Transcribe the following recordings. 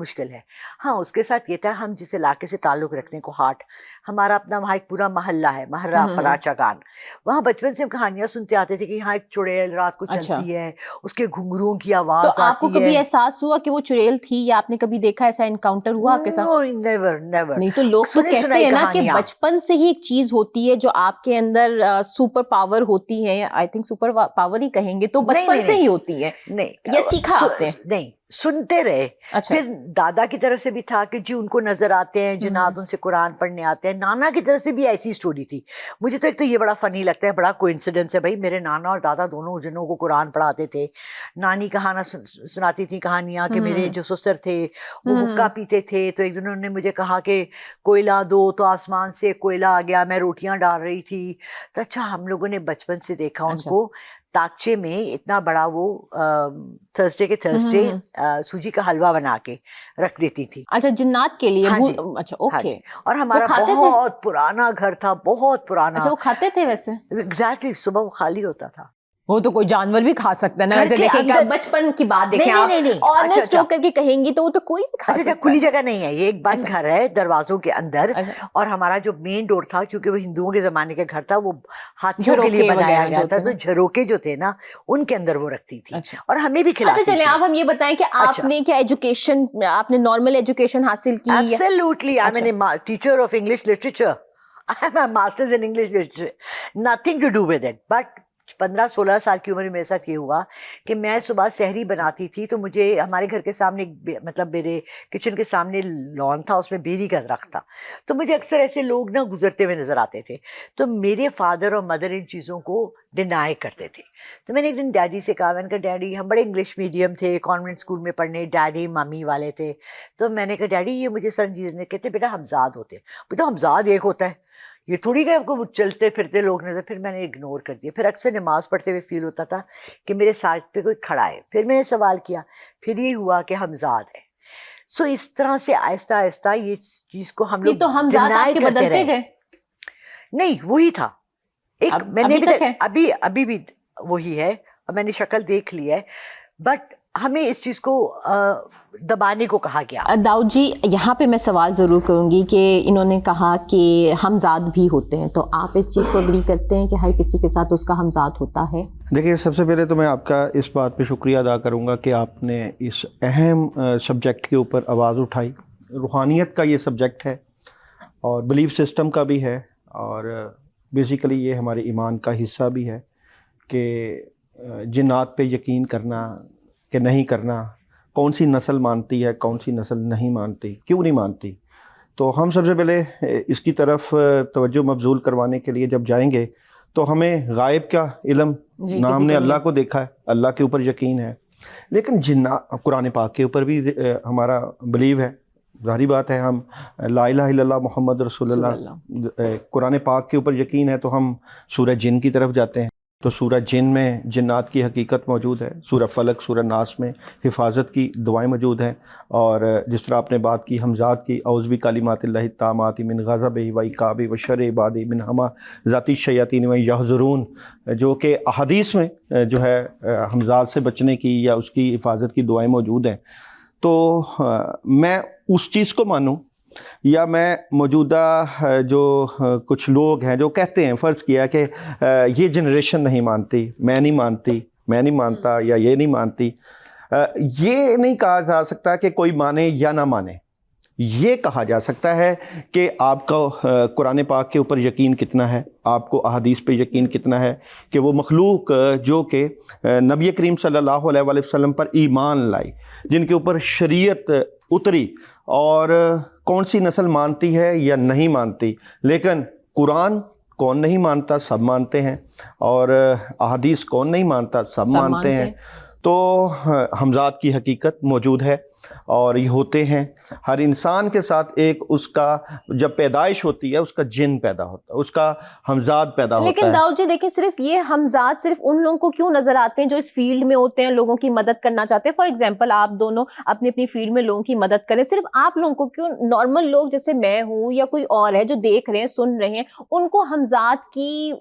مشکل ہے. ہاں اس کے ساتھ یہ تھا ہم جس علاقے سے تعلق رکھتے ہیں کوہاٹ, ہمارا اپنا وہاں ایک پورا محلہ ہے, محرہ پراچا گان. وہاں بچپن سے ہم کہانیاں سنتے آتے تھے کہ یہاں ایک چڑیل رات کو چلتی ہے, اس کے گھنگروں کی آواز آتی ہے. تو آپ کو کبھی احساس ہوا کہ وہ چڑیل تھی, یا آپ نے کبھی دیکھا, ایسا انکاؤنٹر ہوا آپ کے ساتھ؟ Never never. نہیں تو لوگ تو کہتے ہیں نا کہ بچپن سے ہی ایک چیز ہوتی ہے جو آپ کے اندر سپر پاور ہوتی ہے, آئی تھنک سپر پاور ہی کہیں گے, تو بچپن سے ہی ہوتی ہے, نہیں یا سیکھا آپ نے؟ نہیں, سنتے رہے. پھر دادا کی طرف سے بھی تھا کہ جی ان کو نظر آتے ہیں جنات, ان سے قرآن پڑھنے آتے ہیں. نانا کی طرف سے بھی ایسی اسٹوری تھی. مجھے تو ایک تو یہ بڑا فنی لگتا ہے, بڑا کوئنسیڈنس ہے بھائی, میرے نانا اور دادا دونوں جنوں کو قرآن پڑھاتے تھے. نانی کہانا سناتی تھی کہانیاں کہ میرے جو سسر تھے وہ حقہ پیتے تھے, تو ایک دن انہوں نے مجھے کہا کہ کوئلہ دو, تو آسمان سے کوئلہ آ گیا, میں روٹیاں ڈال رہی تھی. تو اچھا ہم لوگوں نے بچپن سے دیکھا ان کو تاکچے میں اتنا بڑا وہ تھرسڈے کے تھرسڈے سوجی کا حلوہ بنا کے رکھ دیتی تھی. اچھا جنات کے لیے؟ اچھا اوکے. اور ہمارا بہت پرانا گھر تھا, بہت پرانا. اچھا وہ کھاتے تھے ویسے؟ ایگزیکٹلی, صبح وہ خالی ہوتا تھا. وہ تو کوئی جانور بھی کھا سکتا ہے نا ویسے, دیکھیں بچپن کی بات دیکھیں آپ, آنیسٹ ہو کر کے کہیں گی تو وہ تو کوئی بھی کھا سکتا ہے. کھلی جگہ نہیں ہے, یہ ایک بند گھر ہے دروازوں کے اندر. اور ہمارا جو مین ڈور تھا, کیونکہ وہ ہندوؤں کے زمانے کا گھر تھا, وہ ہاتھیوں کے لیے بنایا گیا تھا, تو جھروکے جو تھے نا ان کے اندر وہ رکھتی تھی اور ہمیں بھی کھلاتی تھی. چلیں آپ ہم یہ بتائیں کہ آپ نے کیا ایجوکیشن, آپ نے نارمل ایجوکیشن حاصل کی؟ Absolutely, I'm a teacher of English literature. I'm a master's in English literature. Nothing to do with it, but 15-16 سال کی عمر میں میرے ساتھ یہ ہوا کہ میں صبح سحری بناتی تھی, تو مجھے ہمارے گھر کے سامنے مطلب میرے کچن کے سامنے لان تھا, اس میں بیری کا درخت تھا, تو مجھے اکثر ایسے لوگ نا گزرتے ہوئے نظر آتے تھے. تو میرے فادر اور مدر ان چیزوں کو ڈینائی کرتے تھے. تو میں نے ایک دن ڈیڈی سے کہا, میں نے کہا ڈیڈی ہم بڑے انگلش میڈیم تھے, کانوینٹ اسکول میں پڑھنے, ڈیڈی ممی والے تھے, تو میں نے کہا ڈیڈی یہ مجھے سرنجیت نے کہتے بیٹا حمزاد ہوتے. بیٹا حمزاد ایک ہوتا ہے, یہ تھوڑی کہ آپ کو چلتے پھرتے لوگ نظر. پھر میں نے اگنور کر دیا. پھر اکثر نماز پڑھتے ہوئے فیل ہوتا تھا کہ میرے سائڈ پہ کوئی کھڑا ہے. پھر میں نے سوال کیا, پھر یہ ہوا کہ حمزاد ہے. سو اس طرح سے آہستہ آہستہ یہ چیز کو ہم لوگ ڈینائی کرتے رہے. نہیں وہی تھا ایک, میں نے ابھی بھی وہی ہے, اور میں نے شکل دیکھ لی ہے, بٹ ہمیں اس چیز کو دبانے کو کہا گیا. داؤد جی یہاں پہ میں سوال ضرور کروں گی کہ انہوں نے کہا کہ ہمزاد بھی ہوتے ہیں, تو آپ اس چیز کو اگری کرتے ہیں کہ ہر کسی کے ساتھ اس کا ہمزاد ہوتا ہے؟ دیکھیے سب سے پہلے تو میں آپ کا اس بات پہ شکریہ ادا کروں گا کہ آپ نے اس اہم سبجیکٹ کے اوپر آواز اٹھائی. روحانیت کا یہ سبجیکٹ ہے اور بلیف سسٹم کا بھی ہے, اور بیسیکلی یہ ہمارے ایمان کا حصہ بھی ہے کہ جنات پہ یقین کرنا کہ نہیں کرنا, کون سی نسل مانتی ہے, کون سی نسل نہیں مانتی, کیوں نہیں مانتی. تو ہم سب سے پہلے اس کی طرف توجہ مبذول کروانے کے لیے جب جائیں گے تو ہمیں غائب کا علم, نہ ہم نے اللہ کو دیکھا ہے, اللہ کے اوپر یقین ہے, لیکن جنات قرآن پاک کے اوپر بھی ہمارا بلیو ہے. ظاہری بات ہے, ہم لا الہ الا اللہ محمد رسول اللہ, قرآن پاک کے اوپر یقین ہے, تو ہم سورہ جن کی طرف جاتے ہیں. تو سورہ جن میں جنات کی حقیقت موجود ہے, سورہ فلق سورہ ناس میں حفاظت کی دعائیں موجود ہیں, اور جس طرح آپ نے بات کی حمزاد کی, اعوذ بکلمات اللہ التامات من غضبہ و عقابہ و شر عبادہ من ہمزات الشیاطین و یحضرون, جو کہ احادیث میں جو ہے حمزاد سے بچنے کی یا اس کی حفاظت کی دعائیں موجود ہیں. تو میں اس چیز کو مانوں یا میں موجودہ جو کچھ لوگ ہیں جو کہتے ہیں, فرض کیا کہ یہ جنریشن نہیں مانتی, میں نہیں مانتی, میں نہیں مانتا, یا یہ نہیں مانتی, یہ نہیں کہا جا سکتا کہ کوئی مانے یا نہ مانے. یہ کہا جا سکتا ہے کہ آپ کا قرآن پاک کے اوپر یقین کتنا ہے, آپ کو احادیث پہ یقین کتنا ہے, کہ وہ مخلوق جو کہ نبی کریم صلی اللہ علیہ وآلہ وسلم پر ایمان لائی, جن کے اوپر شریعت اتری, اور کون سی نسل مانتی ہے یا نہیں مانتی. لیکن قرآن کون نہیں مانتا, سب مانتے ہیں, اور احادیث کون نہیں مانتا, سب مانتے ہیں. تو حمزات کی حقیقت موجود ہے اور یہ ہوتے ہیں. ہر انسان کے ساتھ ایک اس کا جب پیدائش ہوتی ہے اس کا جن پیدا ہوتا ہے, اس کا حمزاد پیدا ہوتا ہے. لیکن داؤد جی دیکھیں صرف یہ حمزاد صرف ان لوگوں کو کیوں نظر آتے ہیں جو اس فیلڈ میں ہوتے ہیں, لوگوں کی مدد کرنا چاہتے ہیں. فار ایگزامپل آپ دونوں اپنی اپنی فیلڈ میں لوگوں کی مدد کریں, صرف آپ لوگوں کو کیوں, نارمل لوگ جیسے میں ہوں یا کوئی اور ہے جو دیکھ رہے ہیں سن رہے ہیں, ان کو حمزاد کی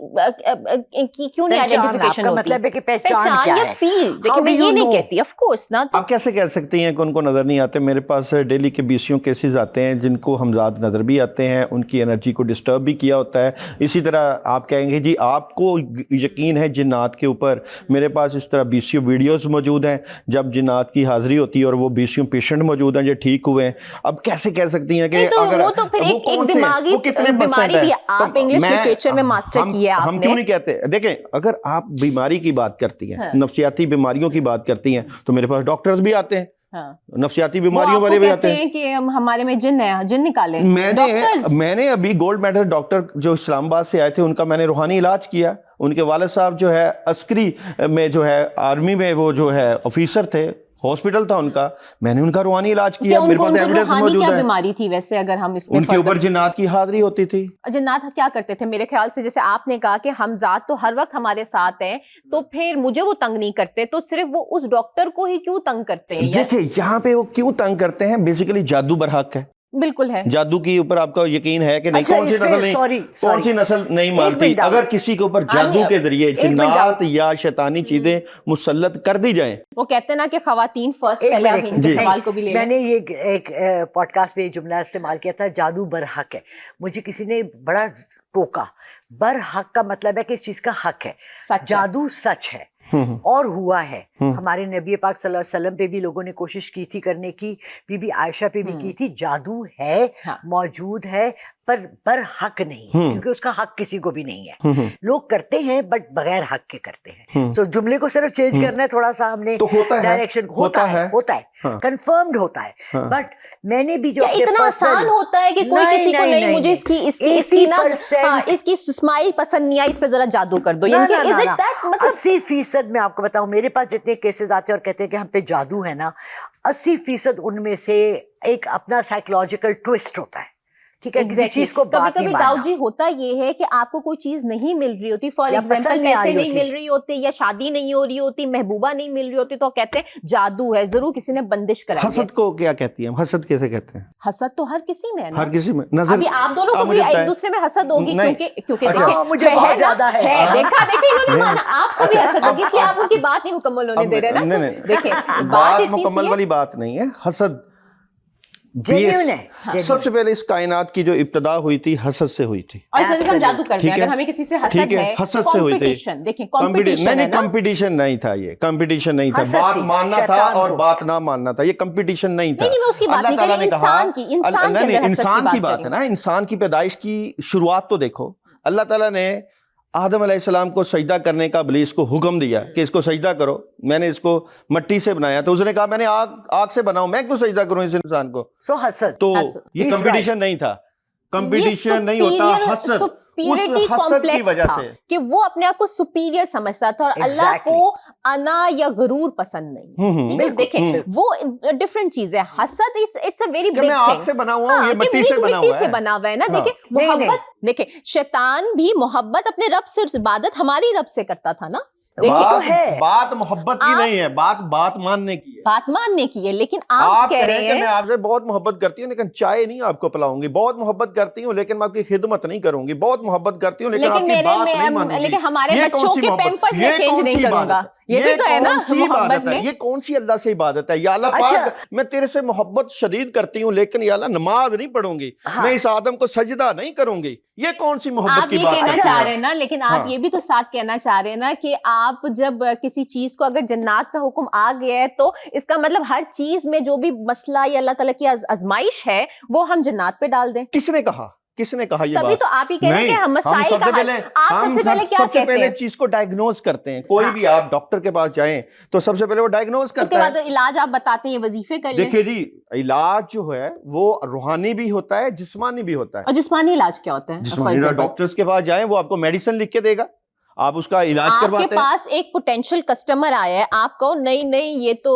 کیوں نہیں آئیڈینٹیفیکیشن ہوتی؟ مطلب ہے کہ پہچان کیا ہے, فیل. دیکھیں میں یہ نہیں کہتی, آف کورس نا. آپ کیسے کہہ سکتی ہیں کہ ان کو نظر نہیں آتے. میرے پاس ڈیلی کے 20 کیسز آتے ہیں جن کو ہمزاد نظر بھی آتے ہیں, ان کی انرجی کو ڈسٹرب بھی کیا ہوتا ہے. اسی طرح آپ کہیں گے جی آپ کو یقین ہے جنات کے اوپر, میرے پاس اس طرح 20 ویڈیوز موجود ہیں جب جنات کی حاضری ہوتی ہے اور وہ 20 پیشنٹ موجود ہیں جو ٹھیک ہوئے ہیں. اب کیسے کہہ سکتی ہیں کہ اگر وہ تو پھر ایک دماغی بیماری بھی, آپ انگلش لٹریچر میں ماسٹر کیا آپ نے. ہم کیوں نہیں کہتے, دیکھیں اگر آپ بیماری کی بات کرتی ہیں, نفسیاتی بیماریوں کی بات کرتی ہیں, تو میرے پاس ڈاکٹرز بھی آتے ہیں, نفسیاتی بیماریوں والے بھی آتے ہیں کہ ہمارے میں جن ہے, جن نکالیں. میں نے ابھی گولڈ میڈل ڈاکٹر جو اسلام آباد سے آئے تھے ان کا میں نے روحانی علاج کیا. ان کے والد صاحب جو ہے عسکری میں جو ہے آرمی میں وہ جو ہے آفیسر تھے, ہاسپٹل تھا ان کا, میں نے ان کا روحانی علاج کیا. میرے پاس ایویڈنس موجود ہے. کیا بیماری تھی ویسے اگر ہم اس میں ان کے اوپر جنات کی حاضری ہوتی تھی. جنات کیا کرتے تھے؟ میرے خیال سے جیسے آپ نے کہا کہ ہمزاد تو ہر وقت ہمارے ساتھ ہیں, تو پھر مجھے وہ تنگ نہیں کرتے, تو صرف وہ اس ڈاکٹر کو ہی کیوں تنگ کرتے ہیں؟ دیکھیں یہاں پہ وہ کیوں تنگ کرتے ہیں, بیسیکلی جادو برحق ہے. بالکل ہے, جادو کے اوپر آپ کا یقین ہے کہ نہیں؟ کون سی نسل نہیں مانتی اگر کسی کے اوپر جادو کے ذریعے جنات یا شیطانی چیزیں مسلط کر دی جائیں؟ وہ کہتے ہیں نا کہ خواتین فرسٹ. پہلے آپ ان کے سوال کو بھی لے لیں. میں نے یہ ایک پوڈ کاسٹ پہ جملہ استعمال کیا تھا, جادو برحق ہے. مجھے کسی نے بڑا ٹوکا. برحق کا مطلب ہے کہ اس چیز کا حق ہے, جادو سچ ہے اور ہوا ہے. ہمارے نبی پاک صلی اللہ علیہ وسلم پہ بھی لوگوں نے کوشش کی تھی کرنے کی, بی بی عائشہ پہ بھی کی تھی. جادو ہے, موجود ہے, پر برحق نہیں, کیونکہ اس کا حق کسی کو بھی نہیں ہے. لوگ کرتے ہیں بٹ بغیر حق کے کرتے ہیں. سو جملے کو صرف چینج کرنا ہے تھوڑا سا, ہم نے ڈائریکشن ہوتا ہے کنفرمڈ ہوتا ہے. بٹ میں نے بھی جو اتنا آسان ہوتا ہے کہ کوئی کسی کو نہیں, مجھے اس کی اسمائل پسند نہیں آئی, اس پہ ذرا جادو کر دو. 80% میں آپ کو بتاؤں, میرے پاس جتنے کیسز آتے ہیں اور کہتے ہیں کہ ہم پہ جادو ہے نا, 80% ان میں سے ایک اپنا سائیکولوجیکل ٹوسٹ ہوتا ہے. ٹھیک ہے, کسی چیز کو بات نہیں ماننا. داؤ جی ہوتا یہ ہے کہ آپ کو کوئی چیز نہیں مل رہی ہوتی, فار ایگزامپل پیسے نہیں مل رہی ہوتے, یا شادی نہیں ہو رہی ہوتی, محبوبہ نہیں مل رہی ہوتی, تو کہتے ہیں جادو ہے, ضرور کسی نے بندش کرائی ہے. حسد کو کیا کہتی ہیں, حسد کیسے کہتے ہیں؟ حسد تو ہر کسی میں ہے, ہر کسی میں. نظر ابھی آپ دونوں کو بھی ایک دوسرے میں حسد ہوگی, کیونکہ مجھے بہت زیادہ ہے. دیکھا آپ کو بھی حسد ہوگی, اس لیے آپ ان کی بات نہیں مکمل ہونے دے رہے نا. دیکھیں بات مکمل والی بات نہیں ہے. حسد سب سے پہلے اس کائنات کی جو ابتدا ہوئی تھی حسد سے ہوئی تھی. اور ہم جادو کرتے ہیں, اگر ہمیں کسی سے حسد ہے, حسد سے ہوئی تھی. دیکھیں کمپٹیشن نہیں تھا, یہ کمپٹیشن نہیں تھا, بات ماننا تھا اور بات نہ ماننا تھا, یہ کمپٹیشن نہیں تھا. اللہ تعالیٰ نے کہا, انسان کی بات ہے نا, انسان کی پیدائش کی شروعات تو دیکھو. اللہ تعالیٰ نے آدم علیہ السلام کو سجدہ کرنے کا ابلیس کو حکم دیا کہ اس کو سجدہ کرو, میں نے اس کو مٹی سے بنایا, تو اس نے کہا میں نے آگ سے بناؤں, میں کیوں سجدہ کروں اس انسان کو؟ تو یہ کمپٹیشن نہیں تھا, کمپٹیشن نہیں ہوتا, حسد اس حسد کی وجہ سے کہ وہ اپنے آپ کو سپیریئر سمجھتا تھا, اور اللہ کو انا یا غرور پسند نہیں. دیکھیں وہ ڈفرنٹ چیز ہے. حسد it's a very big thing. میں آگ سے بنا ہوا ہوں, یہ مٹی سے بنا ہوا ہے نا. دیکھیں محبت, دیکھیں شیطان بھی محبت اپنے رب سے, عبادت ہماری رب سے کرتا تھا نا. بات محبت کی نہیں ہے, بات ماننے کی ہے, بات ماننے کی ہے. لیکن آپ کہہ رہے ہیں کہ میں آپ سے بہت محبت کرتی ہوں لیکن چائے نہیں آپ کو پلاؤں گی, بہت محبت کرتی ہوں لیکن میں آپ کی خدمت نہیں کروں گی, بہت محبت کرتی ہوں لیکن آپ کی بات نہیں مانوں گی. لیکن ہمارے بچوں کے پیمپرز میں چینج نہیں کروں گا, یہ بھی تو ہے نا محبت میں. یہ کون سی اللہ سے عبادت ہے؟ یا اللہ پاک میں تیرے سے محبت شدید کرتی ہوں لیکن یا اللہ نماز نہیں پڑھوں گی, میں اس آدم کو سجدہ نہیں کروں گی, یہ کون سی محبت کی بات ہے؟ آپ یہ کہنا چاہ رہے ہیں نا, لیکن آپ یہ بھی تو ساتھ کہنا چاہ رہے ہیں نا کہ آپ جب کسی چیز کو اگر جنات کا حکم آ گیا ہے تو اس کا مطلب ہر چیز میں جو بھی مسئلہ یا اللہ تعالیٰ کی آزمائش ہے وہ ہم جنات پہ ال دیں. کس نے کہا یہ بات؟ تبھی تو آپ ہی کہہ رہے ہیں کہ ہم مسائل کا حل, آپ سب سے پہلے کیا کہتے ہیں؟ سب سے پہلے چیز کو ڈائگنوز کرتے ہیں. کوئی بھی آپ ڈاکٹر کے پاس جائیں تو سب سے پہلے وہ ڈائگنوز کرتا ہے, اس کے بعد علاج آپ بتاتے ہیں, وظیفے کر لیں. دیکھیں جی علاج جو ہے وہ روحانی بھی ہوتا ہے, جسمانی بھی ہوتا ہے. اور جسمانی علاج کیا ہوتا ہے؟ جسمانی ڈاکٹرز کے پاس جائیں, وہ آپ کو میڈیسن لکھ کے دے گا, آپ اس کا علاج کرواتے ہیں. آپ کے پاس ایک پوٹینشیل کسٹمر آیا ہے, آپ کہو نہیں یہ تو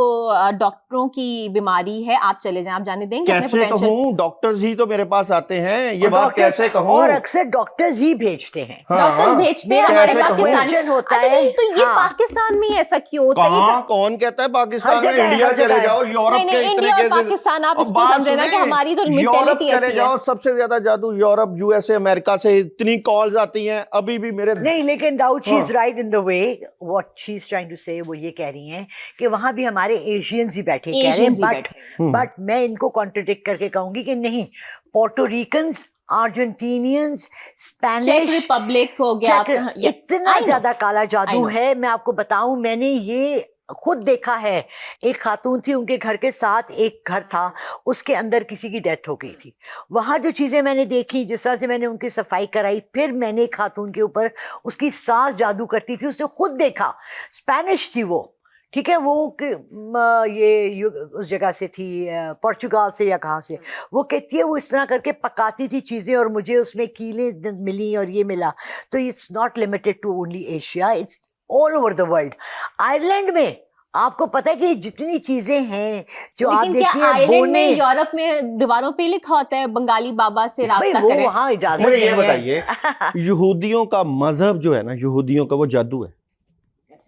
ڈاکٹروں کی بیماری ہے, آپ چلے جائیں, آپ جانے دیں گے؟ کیسے کہوں, ڈاکٹرز ہی تو میرے پاس آتے ہیں, یہ بات کیسے کہوں؟ اور اکثر ڈاکٹرز ہی بھیجتے ہیں, ڈاکٹرز بھیجتے ہیں ہمارے پاکستان ہوتا ہے. تو یہ پاکستان میں ایسا کیوں ہوتا ہے؟ کہاں کون کہتا ہے پاکستان میں؟ انڈیا چلے جاؤ, یورپ کے انڈیا اور پاکستان, آپ اس کو سمجھے نا کہ ہماری تو مینٹیلٹی چلے جاؤ, سب سے زیادہ جادو یورپ, USA, امریکہ سے اتنی کالز آتی ہیں ابھی بھی میرے. نہیں لیکن doubt she's right in the way what she's trying to say. وہ یہ کہہ رہی ہیں کہ وہاں بھی ہمارے ایشینز ہی بیٹھے کہہ رہے ہیں, بٹ میں ان کو کانٹرڈکٹ کر کے کہوں گی کہ نہیں, پورٹو ریکنز, ارجنٹینینز, اسپینش ریپبلک ہو گیا, اتنا زیادہ کالا جادو ہے. میں آپ کو بتاؤں, میں نے یہ خود دیکھا ہے. ایک خاتون تھی, ان کے گھر کے ساتھ ایک گھر تھا, اس کے اندر کسی کی ڈیتھ ہو گئی تھی. وہاں جو چیزیں میں نے دیکھی, جس طرح سے میں نے ان کی صفائی کرائی, پھر میں نے ایک خاتون کے اوپر اس کی سانس جادو کرتی تھی, اس نے خود دیکھا. اسپینش تھی وہ, ٹھیک ہے, وہ یہ اس جگہ سے تھی, پورچوگال سے یا کہاں سے. وہ کہتی ہے وہ اس طرح کر کے پکاتی تھی چیزیں اور مجھے اس میں کیلیں ملی اور یہ ملا. تو it's not limited to only Asia, it's all over the world. Ireland میں آپ کو پتہ ہے کہ جتنی چیزیں ہیں جو آپ دیکھتی ہیں, بونے, یورپ میں دیواروں پہ لکھا ہوتا ہے بنگالی بابا سے رابطہ وہ کریں. وہاں اجازت مجھے یہ نہیں ہے. بتائیے, یہودیوں کا مذہب جو ہے نا, یہودیوں کا وہ جادو ہے.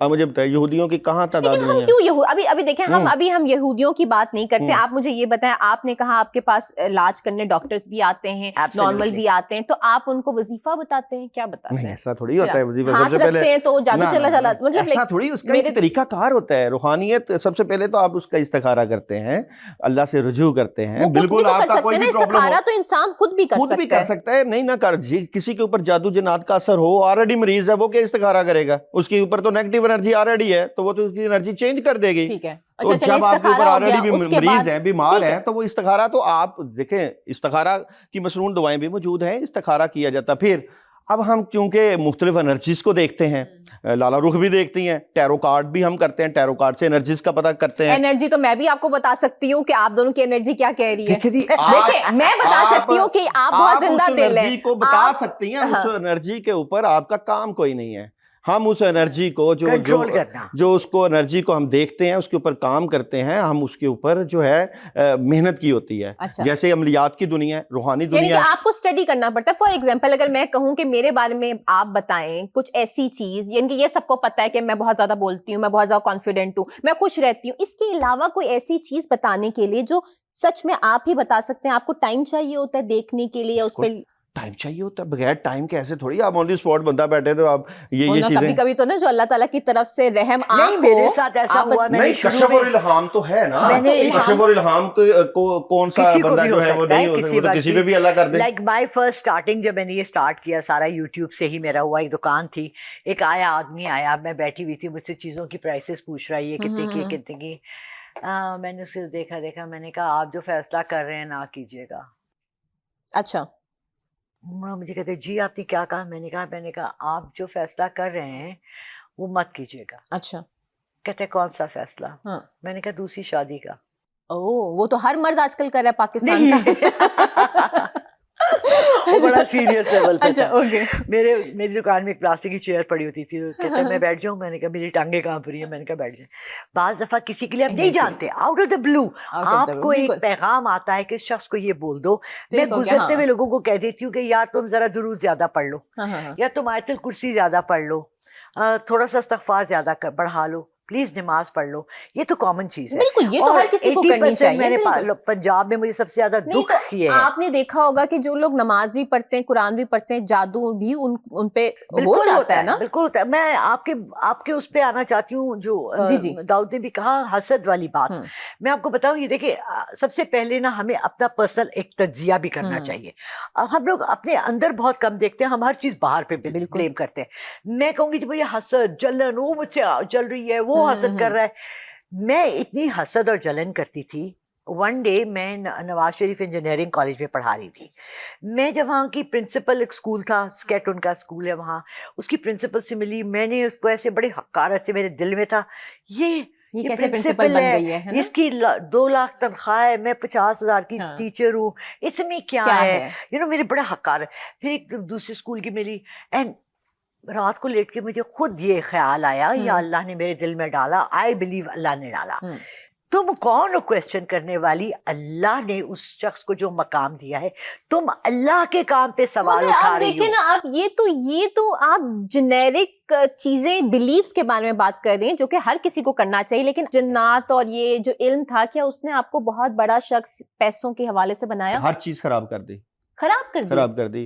اب مجھے بتائیے یہودیوں کی کہاں تعداد لیکن ہم نہیں ہے؟ کیوں ابھی دیکھیں, ہم یہودیوں کی بات نہیں کرتے. آپ مجھے یہ بتائیں, آپ نے کہا آپ کے پاس علاج کرنے ڈاکٹرز بھی آتے ہیں, نارمل بھی آتے ہیں, تو آپ ان کو وظیفہ بتاتے ہیں, کیا بتاتے ہیں؟ نہیں, ایسا تھوڑی ہوتا ہے وظیفہ. ہاتھ رکھتے ہیں تو جادو چلا چلا, مطلب ایسا تھوڑی, اس کا ایک طریقہ کار ہوتا ہے. روحانیت سب سے پہلے تو آپ اس کا استخارہ کرتے ہیں, اللہ سے رجوع کرتے ہیں. بالکل آپ کا کوئی بھی پرابلم ہو, استخارہ تو انسان خود بھی کر سکتا ہے. نہیں نہ کر, کسی کے اوپر جادو جنات کا اثر ہو, آلریڈی مریض ہے, وہ کیا استخارہ کرے گا؟ اس کے اوپر تو نیگیٹو انرجی آلریڈی ہے, تو وہ تو اس کی انرجی چینج کر دے گی. ٹھیک ہے, تو جب آپ کے اوپر آلریڈی مریض ہیں, بیمار ہیں, تو وہ استخارہ تو آپ دیکھیں, استخارہ کی مسنون دعائیں بھی موجود ہیں, استخارہ کیا جاتا. پھر اب ہم چونکہ مختلف انرجیز کو دیکھتے ہیں, لالا رخ بھی دیکھتی ہیں, ٹیرو کارڈ بھی ہم کرتے ہیں, ٹیرو کارڈ سے انرجیز کا پتہ کرتے ہیں. انرجی تو میں بھی آپ کو بتا سکتی ہوں کہ آپ دونوں کی انرجی کیا کہہ رہی ہے. دیکھیں, میں بتا سکتی ہوں کہ آپ بہت زندہ دل ہیں, انرجی کو بتا سکتی ہیں. اس انرجی کے اوپر آپ کا کام کوئی نہیں ہے. ہم اس انرجی کو جو اس کو انرجی کو ہم دیکھتے ہیں, اس کے اوپر کام کرتے ہیں. ہم اس کے اوپر جو ہے محنت کی ہوتی ہے. جیسے عملیات کی دنیا ہے, روحانی دنیا ہے, یعنی کہ آپ کو اسٹڈی کرنا پڑتا ہے. فار ایگزامپل اگر میں کہوں کہ میرے بارے میں آپ بتائیں کچھ ایسی چیز, یعنی کہ یہ سب کو پتا ہے کہ میں بہت زیادہ بولتی ہوں, میں بہت زیادہ کانفیڈنٹ ہوں, میں خوش رہتی ہوں, اس کے علاوہ کوئی ایسی چیز بتانے کے لیے جو سچ میں آپ ہی بتا سکتے ہیں, آپ کو ٹائم چاہیے ہوتا ہے دیکھنے کے لیے, اس پہ ٹائم چاہیے ہوتا ہے. بغیر ٹائم کے ایسے تھوڑی آپ آن دی اسپاٹ بندہ بیٹھے تو آپ یہ چیزیں, کبھی کبھی تو نا جو اللہ تعالیٰ کی طرف سے رحم نہیں, میرے ساتھ ایسا ہوا. نہیں, کشف اور الہام تو ہے نا, کشف اور الہام کو کون سا بندہ جو ہے وہ نہیں ہو سکتا, کسی پہ بھی اللہ کر دے. لائک مائی فرسٹ اسٹارٹنگ, جب میں نے یہ اسٹارٹ کیا سارا یوٹیوب سے ہی میرا ہوا. ایک دکان تھی, ایک آدمی آیا, میں بیٹھی ہوئی تھی, مجھ سے چیزوں کی پرائسز پوچھ رہا ہے, یہ کتنے کی کتنے کی. میں نے اسے دیکھا, میں نے کہا آپ جو فیصلہ کر رہے ہیں نہ کیجیے گا. اچھا, مجھے کہتے جی آپ نے کیا کہا؟ میں نے کہا آپ جو فیصلہ کر رہے ہیں وہ مت کیجیے گا. اچھا. کہتے کون سا فیصلہ؟ میں نے کہا دوسری شادی کا. وہ تو ہر مرد آج کل کر رہا ہے پاکستان کا. وہ بڑا سیریس لیول پہ تھا. اوکے. میری دکان میں ایک پلاسٹک کی چیئر پڑی ہوتی تھی, کہتے میں بیٹھ جاؤں. میں نے کہا میری ٹانگیں کانپ رہی ہیں. میں نے کہا بیٹھ جائیں. بعض دفعہ کسی کے لیے آپ نہیں جانتے, آؤٹ آف دا بلو آپ کو ایک پیغام آتا ہے کہ اس شخص کو یہ بول دو. میں گزرتے ہوئے لوگوں کو کہہ دیتی ہوں کہ یا تم ذرا درود زیادہ پڑھ لو, یا تم آیت الکرسی زیادہ پڑھ لو, تھوڑا سا استغفار زیادہ بڑھا لو, پلیز نماز پڑھ لو. یہ تو کامن چیز ہے. بالکل, یہ تو ہر کسی کو کرنی چاہیے. میں نے پنجاب میں مجھے سب سے زیادہ دکھ یہ ہے, آپ نے دیکھا ہوگا کہ جو لوگ نماز بھی پڑھتے ہیں, قرآن بھی پڑھتے ہیں, جادو بھی ان پہ ہو جاتا ہے نا. بالکل ہوتا ہے. میں آپ کے اس پہ آنا چاہتی ہوں جو داؤد نے بھی کہا, حسد والی بات. میں آپ کو بتاؤں, یہ دیکھیں, سب سے پہلے نا ہمیں اپنا پرسنل ایک تجزیہ بھی کرنا چاہیے. ہم لوگ اپنے اندر بہت کم دیکھتے ہیں, ہم ہر چیز باہر پہ بلیم کرتے ہیں. میں کہوں گی کہ حسد, جلن, وہ مجھ سے چل رہی ہے, وہ حسد کر رہا ہے. میں اتنی حسد اور جلن کرتی تھی. ون ڈے میں نواز شریف انجینئرنگ کالج میں پڑھا رہی تھی. میں جب وہاں کی پرنسپل, ایک اسکول تھا اسکیٹ ان کا اسکول ہے وہاں, اس کی پرنسپل سے ملی. میں نے اس کو ایسے بڑے حقارت سے, میرے دل میں تھا یہ کیسے پرنسپل بن گئی ہے, اس کی 2 لاکھ تنخواہ ہے, میں 50,000 کی ٹیچر ہوں, اس میں کیا ہے, میرے بڑا حقارت. پھر ایک دوسرے اسکول کی ملی, اینڈ رات کو لیٹ کے مجھے خود یہ خیال آیا, یا اللہ نے میرے دل میں ڈالا, آئی بلیو اللہ نے ڈالا. تم کون ہو کویسچن کرنے والی؟ اللہ نے اس شخص کو جو مقام دیا ہے, تم اللہ کے کام پہ سوال اٹھا رہی ہو. دیکھیں نا آپ, یہ تو آپ جنیرک چیزیں, بلیفز کے بارے میں بات کر رہی ہیں جو کہ ہر کسی کو کرنا چاہیے. لیکن جنات اور یہ جو علم تھا, کیا اس نے آپ کو بہت بڑا شخص پیسوں کے حوالے سے بنایا؟ ہر چیز خراب کر دی.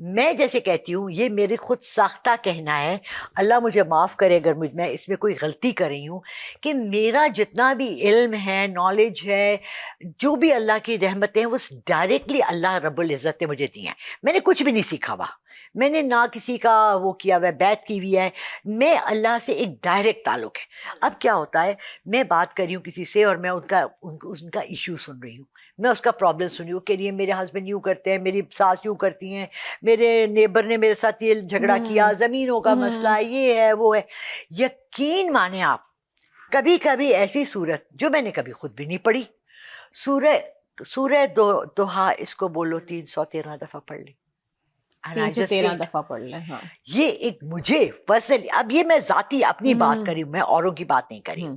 میں جیسے کہتی ہوں یہ میرے خود ساختہ کہنا ہے, اللہ مجھے معاف کرے اگر میں اس میں کوئی غلطی کر رہی ہوں, کہ میرا جتنا بھی علم ہے, نالج ہے, جو بھی اللہ کی رحمتیں ہیں وہ ڈائریکٹلی اللہ رب العزت نے مجھے دی ہیں. میں نے کچھ بھی نہیں سیکھا ہوا, میں نے نہ کسی کا وہ کیا ہوا ہے, بیعت کی ہوئی ہے, میں اللہ سے ایک ڈائریکٹ تعلق ہے. اب کیا ہوتا ہے, میں بات کر رہی ہوں کسی سے اور میں ان کا ایشو سن رہی ہوں, میں اس کا پرابلم سنی ہوں کہ یہ میرے ہسبینڈ یوں کرتے ہیں, میری ساس یوں کرتی ہیں, میرے نیبر نے میرے ساتھ یہ جھگڑا کیا, زمینوں کا مسئلہ ہے, یہ ہے وہ ہے. یقین مانیں آپ, کبھی کبھی ایسی صورت جو میں نے کبھی خود بھی نہیں پڑھی, سورہ دوحہ اس کو بولو 313 دفعہ پڑھ لی, 313 دفعہ پڑھ لیں. ہاں یہ ایک مجھے پرسنلی, اب یہ میں ذاتی اپنی بات کر رہی ہوں, میں اوروں کی بات نہیں کر رہی ہوں,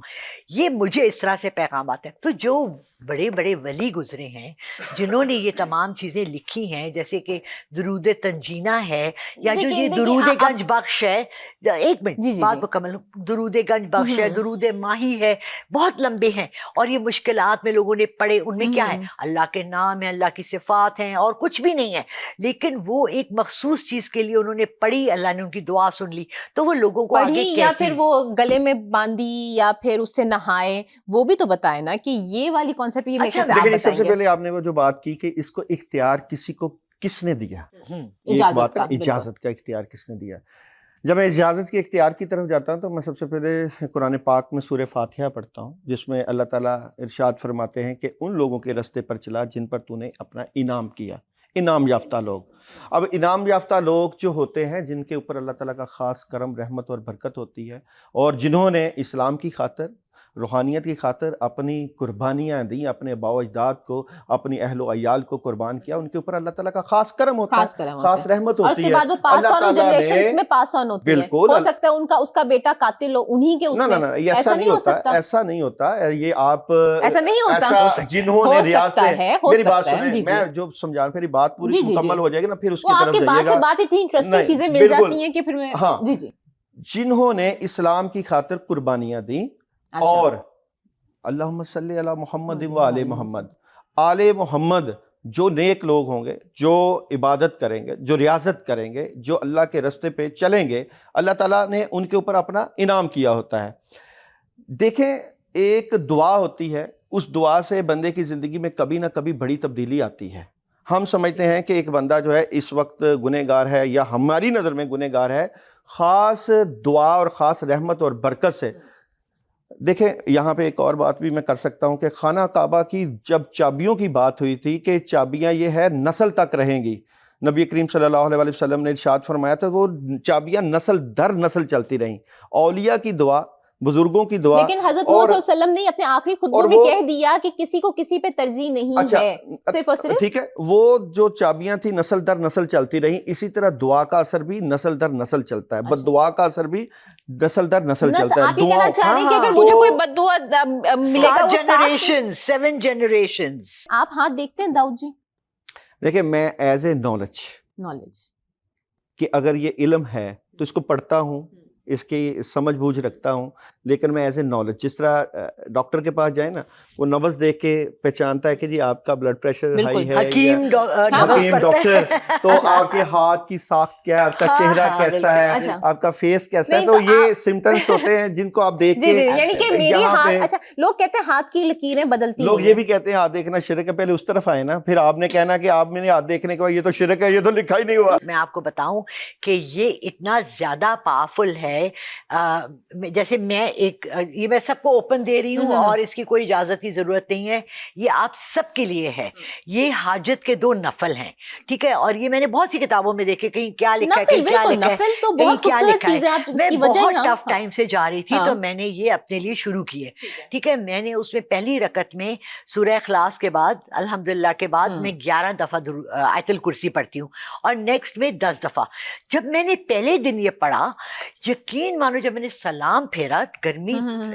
یہ مجھے اس طرح سے پیغام آتا ہے. تو جو بڑے بڑے ولی گزرے ہیں جنہوں نے یہ تمام چیزیں لکھی ہیں, جیسے کہ درود تنجینہ ہے, یا جو یہ درود گنج بخش ہے, ایک منٹ بات مکمل, درود گنج بخش ہے, درود ماہی ہے, بہت لمبے ہیں, اور یہ مشکلات میں لوگوں نے پڑھے. ان میں کیا ہے, اللہ کے نام ہے, اللہ کی صفات ہیں, اور کچھ بھی نہیں ہے, لیکن وہ ایک مخصوص چیز کے لیے انہوں نے پڑھی, اللہ نے ان کی دعا سن لی, تو وہ لوگوں کو پڑھی یا پھر وہ گلے میں باندھی یا پھر اس سے نہائے, وہ بھی تو بتائے نا کہ یہ والی کانسیپٹ. لیکن سب سے پہلے آپ نے وہ جو بات کی کہ اس کو اختیار کسی کو کس نے دیا, اجازت کا اختیار کس نے دیا. جب میں اجازت کے اختیار کی طرف جاتا ہوں تو میں سب سے پہلے قرآن پاک میں سورہ فاتحہ پڑھتا ہوں, جس میں اللہ تعالیٰ ارشاد فرماتے ہیں کہ ان لوگوں کے رستے پر چلا جن پر تو نے اپنا انعام کیا. انعام یافتہ لوگ, اب انعام یافتہ لوگ جو ہوتے ہیں جن کے اوپر اللہ تعالیٰ کا خاص کرم, رحمت اور برکت ہوتی ہے, اور جنہوں نے اسلام کی خاطر, روحانیت کی خاطر اپنی قربانیاں دیں, اپنے آباء و اجداد کو, اپنی اہل و عیال کو قربان کیا, ان کے اوپر اللہ تعالیٰ کا خاص کرم ہوتا ہے, خاص رحمت ہوتی ہے. اللہ تعالیٰ نے بالکل, ہو سکتا ہے اس کا بیٹا قاتل ہو, انہی کے, نہ ایسا نہیں ہوتا, ایسا نہیں ہوتا. یہ آپ ایسا نہیں ہوتا, جنہوں نے ریاستیں, میری بات سنیں, میں جو سمجھا پھر بات پوری مکمل ہو جائے گی نا, پھر اس کی طرف جائیے گا. بات اتنی انٹرسٹنگ چیزیں مل جاتی ہیں کہ پھر میں, ہاں, جنہوں نے اسلام کی خاطر قربانیاں دیں, اور اللہم صلی علی محمد و آل محمد, آل محمد جو نیک لوگ ہوں گے, جو عبادت کریں گے, جو ریاضت کریں گے, جو اللہ کے رستے پہ چلیں گے, اللہ تعالیٰ نے ان کے اوپر اپنا انعام کیا ہوتا ہے. دیکھیں, ایک دعا ہوتی ہے, اس دعا سے بندے کی زندگی میں کبھی نہ کبھی بڑی تبدیلی آتی ہے. ہم سمجھتے ہیں کہ ایک بندہ جو ہے اس وقت گنہگار ہے, یا ہماری نظر میں گنہگار ہے, خاص دعا اور خاص رحمت اور برکت سے. دیکھیں, یہاں پہ ایک اور بات بھی میں کر سکتا ہوں کہ خانہ کعبہ کی جب چابیوں کی بات ہوئی تھی کہ چابیاں یہ ہے نسل تک رہیں گی, نبی کریم صلی اللہ علیہ وسلم نے ارشاد فرمایا تھا وہ چابیاں نسل در نسل چلتی رہیں. اولیاء کی دعا, بزرگوں کی دعا. لیکن حضرت محمد صلی اللہ علیہ وسلم نے اپنے آخری خطبے میں کہہ دیا کہ کسی کو کسی پہ ترجیح نہیں ہے, صرف اور صرف. ٹھیک ہے, وہ جو چابیاں تھیں نسل در نسل چلتی رہیں, اسی طرح دعا کا اثر بھی نسل در نسل چلتا ہے, بد دعا کا اثر بھی نسل در نسل چلتا ہے. آپ یہ کہنا چاہ رہے ہیں کہ اگر مجھے کوئی بد دعا ملے گا, 7 generations. آپ ہاتھ دیکھتے ہیں داؤد جی؟ دیکھیں, میں ایز اے نالج کہ اگر یہ علم ہے تو اس کو پڑھتا ہوں, اس کی سمجھ بوجھ رکھتا ہوں, لیکن میں ایز اے نالج, جس طرح ڈاکٹر کے پاس جائیں نا, وہ نبض دیکھ کے پہچانتا ہے کہ جی آپ کا بلڈ پریشر ہائی ہے, حکیم ڈاکٹر, تو آپ کے ہاتھ کی ساخت کیا ہے, آپ کا چہرہ کیسا ہے, آپ کا فیس کیسا ہے, تو یہ سمٹمز ہوتے ہیں جن کو آپ دیکھ کے, یعنی کہ میری ہاتھ, اچھا لوگ کہتے ہیں ہاتھ کی لکیریں بدلتی ہیں, لوگ یہ بھی کہتے ہیں ہاتھ دیکھنا شرک ہے, پہلے اس طرف آئے نا, پھر آپ نے کہنا کہ آپ میں نے ہاتھ دیکھنے کے بعد یہ تو شرک ہے, یہ تو لکھا ہی نہیں ہوا. میں آپ کو بتاؤں کہ یہ اتنا زیادہ پاورفل ہے, جیسے میں ایک, یہ میں سب کو اوپن دے رہی ہوں اور اس کی کوئی اجازت کی ضرورت نہیں ہے, یہ آپ سب کے لیے ہے. یہ حاجت کے 2 نفل ہیں, ٹھیک ہے, اور یہ میں نے بہت سی کتابوں میں دیکھے, کہیں کیا لکھا ہے, کہیں کیا لکھا ہے, کہیں کیا لکھا ہے. میں بہت ٹف ٹائم سے جا رہی تھی تو میں نے یہ اپنے لیے شروع کی ہے, ٹھیک ہے. میں نے اس میں پہلی رکعت میں سورہ اخلاص کے بعد الحمدللہ کے بعد میں 11 دفعہ آیت الکرسی پڑھتی ہوں, اور نیکسٹ میں 10 دفعہ. جب میں نے پہلے دن یہ پڑھا, یقین مانو جب میں نے سلام پھیرا, گرمی,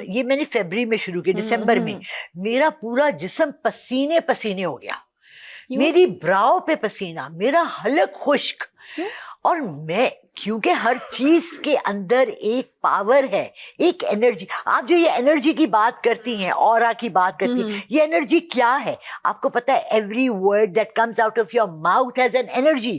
یہ میں نے فیبری میں شروع کی, دسمبر میں, میرا پورا جسم پسینے پسینے ہو گیا, میری براؤ پہ پسینہ, میرا حلق خشک. اور میں, کیونکہ ہر چیز کے اندر ایک پاور ہے, ایک انرجی. آپ جو یہ انرجی کی بات کرتی ہیں, اورا کی بات کرتی ہیں, یہ انرجی کیا ہے آپ کو پتہ ہے؟ Every word that comes out of your mouth has an energy.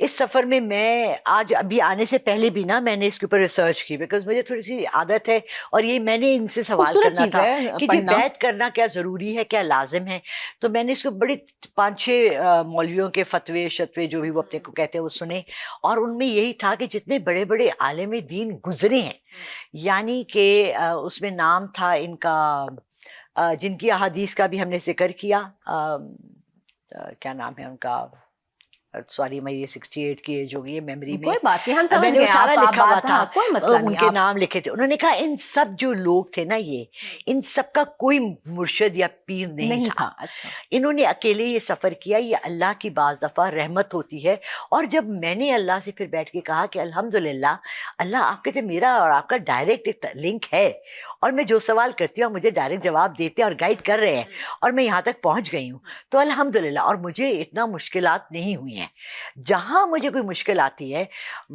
اس سفر میں آج ابھی آنے سے پہلے بھی نا میں نے اس کے اوپر ریسرچ کی، بیکاز مجھے تھوڑی سی عادت ہے، اور یہ میں نے ان سے سوال خوبصورت کرنا چیز تھا ہے کہ یہ پڑھنا. بیعت کرنا کیا ضروری ہے، کیا لازم ہے. تو میں نے اس کو بڑی 5-6 مولویوں کے فتوے شتوے جو بھی وہ اپنے کو کہتے ہیں وہ سنے، اور ان میں یہی تھا کہ جتنے بڑے بڑے عالم دین گزرے ہیں، یعنی کہ اس میں نام تھا ان کا جن کی احادیث کا بھی ہم نے ذکر کیا، کیا نام ہے ان کا، سوری میں یہ 68 کی ایج ہو گئی ہے، میموری میں کوئی بات نہیں، ہم میں سمجھ نے گئے وہ سارا آپ لکھا ہوا بات، تھا، ہاں کوئی مسئلہ ان نہیں. کے آپ نام لکھے تھے. انہوں نے کہا ان سب جو لوگ تھے نا، یہ ان سب کا کوئی مرشد یا پیر نہیں تھا. اچھا انہوں نے اکیلے یہ سفر کیا. یہ اللہ کی بعض دفعہ رحمت ہوتی ہے. اور جب میں نے اللہ سے پھر بیٹھ کے کہا کہ الحمدللہ اللہ آپ کے جو میرا اور آپ کا ڈائریکٹ لنک ہے، اور میں جو سوال کرتی ہوں مجھے ڈائریکٹ جواب دیتے ہیں اور گائیڈ کر رہے ہیں، اور میں یہاں تک پہنچ گئی ہوں، تو الحمدللہ. اور مجھے اتنا مشکلات نہیں ہوئی ہیں. جہاں مجھے کوئی مشکل آتی ہے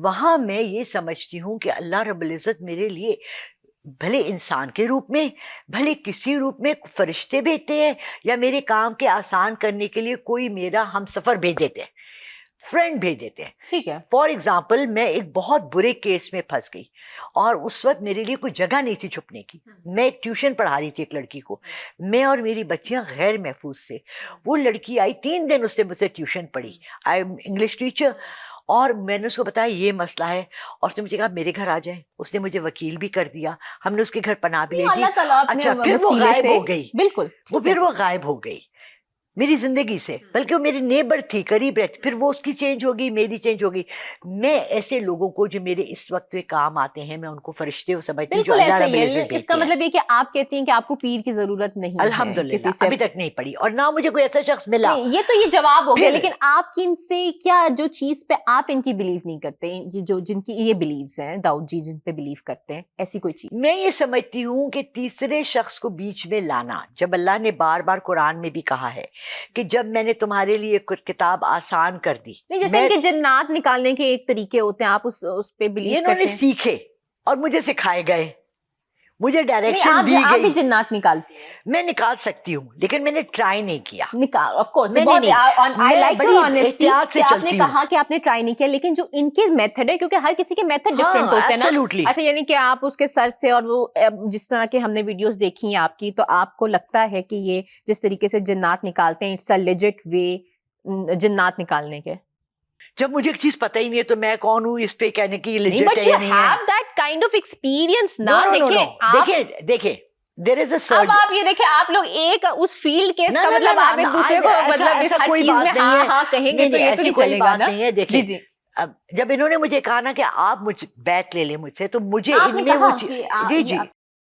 وہاں میں یہ سمجھتی ہوں کہ اللہ رب العزت میرے لیے بھلے انسان کے روپ میں، بھلے کسی روپ میں فرشتے بھیجتے ہیں، یا میرے کام کے آسان کرنے کے لیے کوئی میرا ہم سفر بھیج دیتے ہیں، فرینڈ بھیج دیتے ہیں. ٹھیک ہے. فار ایگزامپل میں ایک بہت برے کیس میں پھنس گئی، اور اس وقت میرے لیے کوئی جگہ نہیں تھی چھپنے کی. میں ایک ٹیوشن پڑھا رہی تھی ایک لڑکی کو، میں اور میری بچیاں غیر محفوظ تھے. وہ لڑکی آئی، 3 دن اس نے مجھ سے ٹیوشن پڑھی. آئی ایم انگلش ٹیچر، اور میں نے اس کو بتایا یہ مسئلہ ہے، اور اس نے مجھے کہا میرے گھر آ جائے. اس نے مجھے وکیل بھی کر دیا، ہم نے اس کے گھر پناہ بھی لے دی. اللہ تعالیٰ اپنے اچھا پھر وہ وسیلے غائب سے، ہو گئی. بالکل وہ پھر وہ غائب ہو گئی میری زندگی سے، بلکہ وہ میری نیبر تھی، قریب رہتی. پھر وہ اس کی چینج ہوگی، میری چینج ہوگی. میں ایسے لوگوں کو جو میرے اس وقت میں کام آتے ہیں، میں ان کو فرشتے سمجھتی ہوں جو بالکل اللہ ایسے رب ہی العزت ہے. اس بھیجتے کا ہیں. مطلب یہ کہ آپ کہتی ہیں کہ آپ کو پیر کی ضرورت نہیں ہے الحمدللہ کسی سے. ابھی تک نہیں پڑی، اور نہ مجھے کوئی ایسا شخص ملا. نہیں، یہ تو یہ جواب ہو گیا، پھر- لیکن آپ کی ان سے کیا جو چیز پہ آپ ان کی بلیو نہیں کرتے، یہ جو جن کی یہ بلیوز ہیں، داؤد جی جن پہ بلیو کرتے ہیں، ایسی کوئی چیز؟ میں یہ سمجھتی ہوں کہ تیسرے شخص کو بیچ میں لانا، جب اللہ نے بار بار قرآن میں بھی کہا ہے کہ جب میں نے تمہارے لیے کتاب آسان کر دی، نہیں، جیسے ان کے جنات نکالنے کے ایک طریقے ہوتے ہیں، آپ اس پہ بلیو انہوں کرتے نے ہیں؟ سیکھے اور مجھے سکھائے گئے، مجھے نہیں، ڈائریکشن دی آپ بھی گئی. جنات نکالتے ہیں. میں نکال سکتی ہوں لیکن میں نے ٹرائی نہیں کیا. نکال آف کورس، میں نے بہت نہیں. آئی میں لائک بڑی یور آنیسٹی احتیاط سے کہ آپ نے چلتی ہوں. کہا کہ آپ نے ٹرائی نہیں کیا، لیکن جو ان کے میتھڈ ہے، کیونکہ ہر کسی کے میتھڈ ڈفرینٹ ہوتے ہیں نا. absolutely. اچھا، یعنی کہ آپ اس کے سر سے، اور وہ جس طرح کے ہم نے ویڈیوز دیکھی ہیں آپ کی، تو آپ کو لگتا ہے کہ یہ جس طریقے سے جنات نکالتے ہیں اٹس اے لیجٹ وے جنات نکالنے کے؟ جب مجھے ایک چیز پتہ ہی نہیں ہے تو میں کون ہوں اس پہ کہنے کی نہیں، legit بٹ ہے یو یا نہیں ہے. Have that kind of experience نا. No, no, no, دیکھیں no. آپ، دیکھیں there is a اب surge. آپ یہ دیکھیں، آپ لوگ ایک اس فیلڈ کے، اس نہ، کا نہ، مطلب نہ، آپ ایک نہ، دوسرے کو مطلب ایسا ہر کوئی چیز بات میں نہیں ہاں ہے. ہاں کہیں گے نہیں، تو یہ تو ایسی نہیں کوئی چلے گا بات نا. نہیں ہے. دیکھیں جی جی، اب جب انہوں نے مجھے کہا نا کہ آپ مجھ بیعت لے لیں مجھ سے، تو مجھے آپ ان نے میں وہ کہا کہ جی جی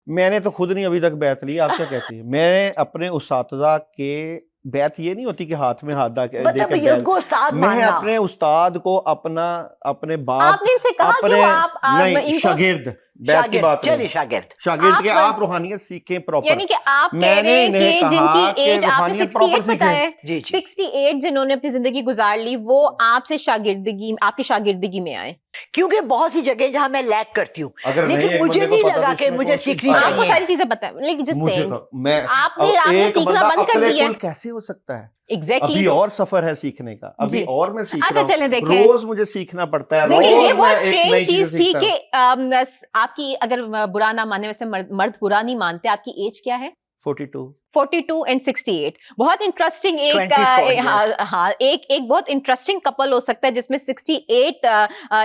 میں نے تو خود نہیں ابھی تک بیعت لی. آپ کیا کہتی ہیں؟ میں نے اپنے اساتذہ کے بیعت یہ نہیں ہوتی کہ ہاتھ میں ہاتھ دے کے مطلب یہ ان کو استاد میں ماننا. اپنے استاد کو اپنے باپ، آپ نے ان سے کہا اپنے کہ آپ نہیں ان کو، شاگرد، بیعت کی بات چلیے نہیں، شاگرد. شاگرد کے آپ- آپ روحانیت سیکھیں پراپر. یعنی کہ آپ میں کہہ نے رہے ہیں انہیں کہ جن کہا کی کہ ایج آپ نے روحانیت proper 68 بتایا ہے، جی جی 68 جنہوں نے اپنی زندگی گزار لی، وہ آپ سے شاگردگی، آپ کی شاگردگی میں آئے. کیونکہ بہت سی جگہ جہاں میں لیک کرتی ہوں، اگر نہیں لیکن ایک مجھے بندے کو نہیں پتا لگا تو اس کہ میں مجھے کون سی سیکھنی بات ہے؟ آپ کو چاہیے. ساری چیزیں پتہ ہے، لیکن جس مجھے سے میں آپ نے ایک سیکھنا بندہ بند کر عقل دیا. کل کیسے ہو سکتا ہے؟ ایگزیکٹلی. ابھی اور سفر ہے سیکھنے کا، ابھی جی. اور میں سیکھ اچھا رہا چلیں ہوں، دیکھیں، روز مجھے سیکھنا پڑتا ہے، دیکھیں یہ روز میں بہت ایک نئی اسٹرینج چیز تھی سیکھتا ہوں. کہ آپ کی، اگر برا نہ مانے، ویسے مرد برا نہیں مانتے، آپ کی ایج کیا ہے؟ 42. 42 and 68. بہت انٹرسٹنگ 24 ہاں ایک بہت انٹرسٹنگ کپل ہو سکتا ہے جس میں 68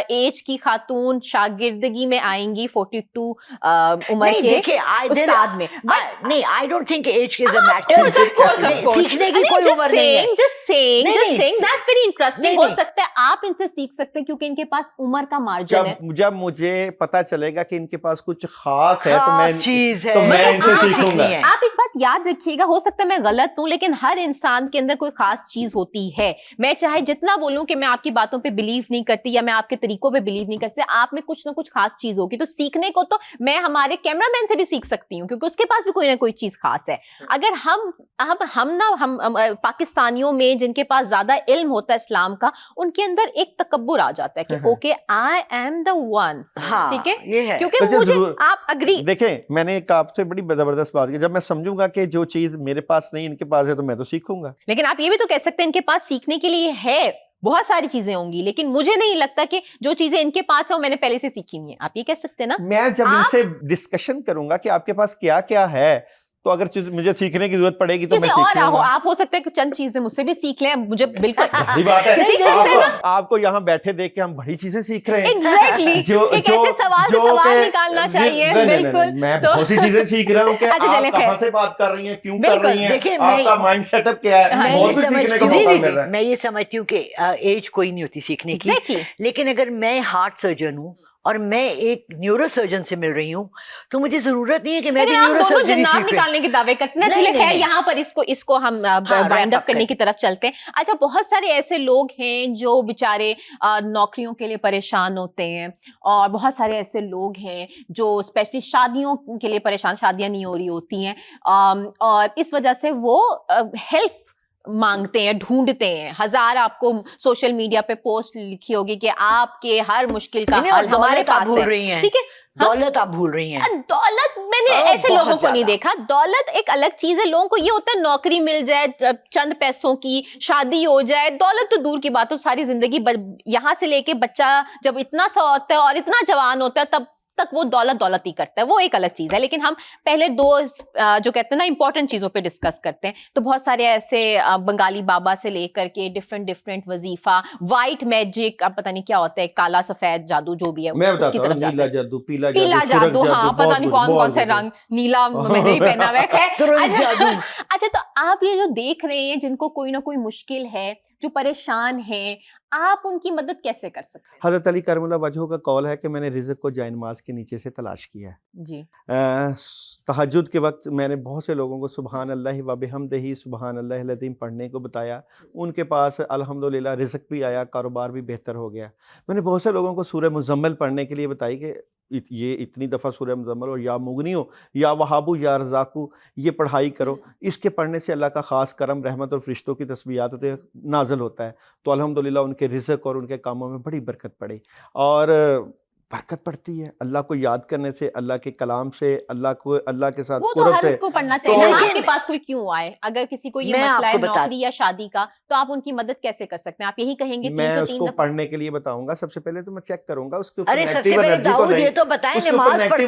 ایج کی خاتون شاگردگی میں آئیں گی 42 عمر نہیں کے دیکھیں استاد میں. نہیں I don't think age is a Of matter. course. سیکھنے کی کوئی عمر نہیں ہے. Just saying, that's very interesting. ہو نہیں. سکتا ہے آپ ان سے سیکھ سکتے ہیں کیونکہ ان کے پاس عمر کا مارجن ہے. جب مجھے پتا چلے گا کہ ان کے پاس کچھ خاص ہے خاص چیز ہے تو میں ان سے آپ سیکھوں سیکھنی گا. ہے. آپ ایک بات یاد رکھیے گا، ہو سکتا ہے میں غلط ہوں، لیکن ہر انسان کے اندر کوئی خاص چیز ہوتی ہے. میں چاہے جتنا بولوں کہ میں آپ کی باتوں پہ بلیو نہیں کرتی یا میں آپ کے طریقوں پہ بلیو نہیں کرتی، آپ میں کچھ نہ کچھ خاص چیز ہوگی. تو سیکھنے کو تو میں ہمارے کیمرہ مین سے بھی سیکھ سکتی ہوں کیونکہ اس کے پاس بھی کوئی نہ کوئی چیز خاص ہے. اگر ہم پاکستانیوں میں جن کے پاس زیادہ علم ہوتا ہے اسلام کا، ان کے اندر ایک تکبر آ جاتا ہے کہ okay I am the one. ہاں ٹھیک ہے، یہ ہے. کیونکہ مجھے آپ اگری. دیکھیں میں نے ایک آپ سے بڑی زبردست بات کی، جب میں سمجھوں گا کہ جو چیز میرے پاس نہیں ان کے پاس ہے تو میں تو سیکھوں گا. لیکن آپ یہ بھی تو کہہ سکتے ہیں ان کے پاس سیکھنے کے لیے ہے بہت ساری چیزیں ہوں گی, لیکن مجھے نہیں لگتا کہ جو چیزیں ان کے پاس ہیں وہ میں نے پہلے سے سیکھی ہوئی ہیں. آپ یہ کہہ سکتے ہیں نا, میں جب ان سے ڈسکشن کروں گا کہ آپ کے پاس کیا کیا ہے, تو اگر مجھے سیکھنے کی ضرورت پڑے گی تو میں کسی اور سیکھ لوں گا. آپ ہو سکتا ہے کہ چند چیزیں مجھ سے بھی سیکھ لیں, مجھے بالکل ظاہری بات ہے, سیکھ سکتے ہیں نا. آپ کو یہاں بیٹھے دیکھ کے ہم بڑی چیزیں سیکھ رہے ہیں. ایگزیکٹلی, کہ کیسے سوال سے سوال نکالنا چاہیے. بالکل, میں بہت سی چیزیں سیکھ رہا ہوں کہ آپ کہاں سے بات کر رہی ہیں, کیوں کر رہی ہیں, آپ کا مائنڈ سیٹ اپ کیا ہے, بہت کچھ سیکھنے کا موقع مل رہا ہے. میں یہ سمجھتی ہوں کہ ایج کوئی نہیں ہوتی سیکھنے کی, لیکن اگر میں ہارٹ سرجن ہوں اور میں ایک نیورو سرجن سے مل رہی ہوں تو مجھے ضرورت نہیں ہے کہ میں بھی نیورو سرجری سیکھوں. نکالنے کے دعوے کرتے ہیں. چلیے خیر, یہاں پر اس کو ہم وائنڈ اپ کرنے کی طرف چلتے ہیں. اچھا, بہت سارے ایسے لوگ ہیں جو بیچارے نوکریوں کے لیے پریشان ہوتے ہیں, اور بہت سارے ایسے لوگ ہیں جو اسپیشلی شادیوں کے لیے پریشان, شادیاں نہیں ہو رہی ہوتی ہیں, اور اس وجہ سے وہ ہیلپ مانگتے ہیں, ڈھونڈتے ہیں. ہزار آپ کو سوشل میڈیا پہ پوسٹ لکھی ہوگی کہ آپ کے ہر مشکل کا حل ہمارے پاس ہے. ٹھیک ہے, دولت آپ بھول رہی ہیں. دولت میں نے ایسے لوگوں کو نہیں دیکھا. دولت ایک الگ چیز ہے. لوگوں کو یہ ہوتا ہے نوکری مل جائے, چند پیسوں کی شادی ہو جائے, دولت تو دور کی بات ہو, ساری زندگی یہاں سے لے کے بچہ جب اتنا سا ہوتا ہے اور اتنا جوان ہوتا ہے تب تک وہ دولت ہی کرتا ہے, وہ ایک الگ چیز ہے. لیکن ہم پہلے دو جو کہتے ہیں نا امپورٹنٹ چیزوں پہ ڈسکس کرتے ہیں. تو بہت سارے ایسے بنگالی بابا سے لے کر کے ڈفرینٹ وظیفہ, وائٹ میجک, اب پتہ نہیں کیا ہوتا ہے, کالا سفید جادو جو بھی ہے اس کی طرف جاتا ہے. جادو, پیلا جادو, ہاں پتہ نہیں کون سے رنگ, نیلا میں نے پہنا ہوا ہے. اچھا, تو آپ یہ جو دیکھ رہے ہیں جن کو کوئی نہ کوئی مشکل ہے, جو پریشان ہیں, آپ ان کی مدد کیسے کر سکتے ہیں؟ حضرت علی کرم اللہ وجہہ کا قول ہے کہ میں نے رزق کو جائے نماز کے نیچے سے تلاش کیا ہے. جی, تہجد کے وقت میں نے بہت سے لوگوں کو سبحان اللہ و بحمدہ سبحان اللہ العظیم پڑھنے کو بتایا. ان کے پاس الحمدللہ رزق بھی آیا, کاروبار بھی بہتر ہو گیا. میں نے بہت سے لوگوں کو سورہ مزمل پڑھنے کے لیے بتائی کہ یہ اتنی دفعہ سورہ مزمل اور یا مغنیو یا وہابو یا رزاقو یہ پڑھائی کرو, اس کے پڑھنے سے اللہ کا خاص کرم, رحمت اور فرشتوں کی تسبیحات ہوتے نازل ہوتا ہے. تو الحمدللہ ان کے رزق اور ان کے کاموں میں بڑی برکت پڑی, اور برکت پڑتی ہے اللہ کو یاد کرنے سے, اللہ کے کلام سے, اللہ کے ساتھ قرب سے. کو پڑھنا چاہیے. آپ کے پاس کوئی کیوں آئے, اگر کسی کو یہ مسئلہ ہے نوکری یا شادی کا, تو آپ ان کی مدد کیسے کر سکتے ہیں؟ آپ یہی کہیں گے میں اس کو پڑھنے کے لیے بتاؤں گا. سب سے پہلے تو میں چیک کروں گا اس کے اوپر نیگیٹو